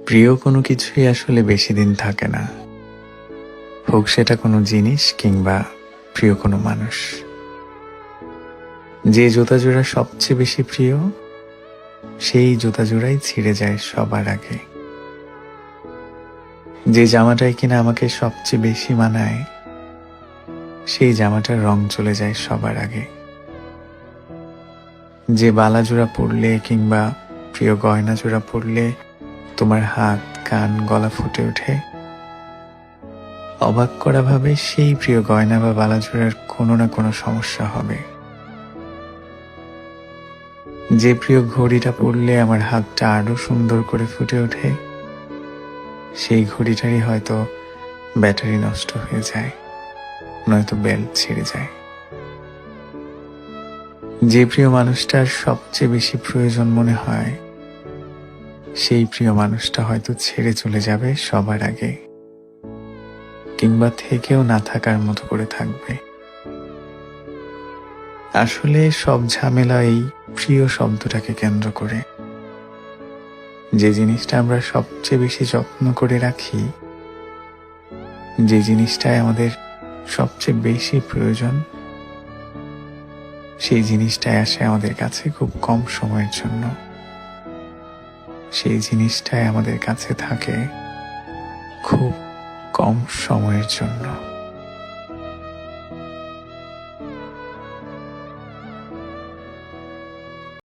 প্রিয় কোনো কিছুই আসলে বেশি দিন থাকে না, হোক সেটা কোনো জিনিস কিংবা প্রিয় কোনো মানুষ। যে জুতা জোড়া সবচেয়ে বেশি প্রিয়, সেই জুতা জোড়াই ছিঁড়ে যায় সবার আগে। যে জামাটাই কিনা আমাকে সবচেয়ে বেশি মানায়, সেই জামাটার রং চলে যায় সবার আগে। যে বালা জোড়া পরলে কিংবা প্রিয় গয়না জোড়া পরলে তোমার হাত, কান, গলা ফুটে ওঠে, অবাক করা ভাবে সেই প্রিয় গয়না বা বালা জোড়ার কোনো না কোনো সমস্যা হবে। যে প্রিয় ঘড়িটা পরলে আমার হাতটা আরো সুন্দর করে ফুটে ওঠে, সেই ঘড়িটারই হয়তো ব্যাটারি নষ্ট হয়ে যায়, নয়তো বেল্ট ছিঁড়ে যায়। যে প্রিয় মানুষটার সবচেয়ে বেশি প্রয়োজন মনে হয়, সেই প্রিয় মানুষটা হয়তো ছেড়ে চলে যাবে সবার আগে, কিংবা থেকেও না থাকার মতো করে থাকবে। আসলে সব ঝামেলা এই প্রিয় শব্দটাকে কেন্দ্র করে। যে জিনিসটা আমরা সবচেয়ে বেশি যত্ন করে রাখি, যে জিনিসটাই আমাদের সবচেয়ে বেশি প্রয়োজন, সেই জিনিসটাই আসে আমাদের কাছে খুব কম সময়ের জন্য। সেই জিনিসটাই আমাদের কাছে থাকে খুব কম সময়ের জন্য।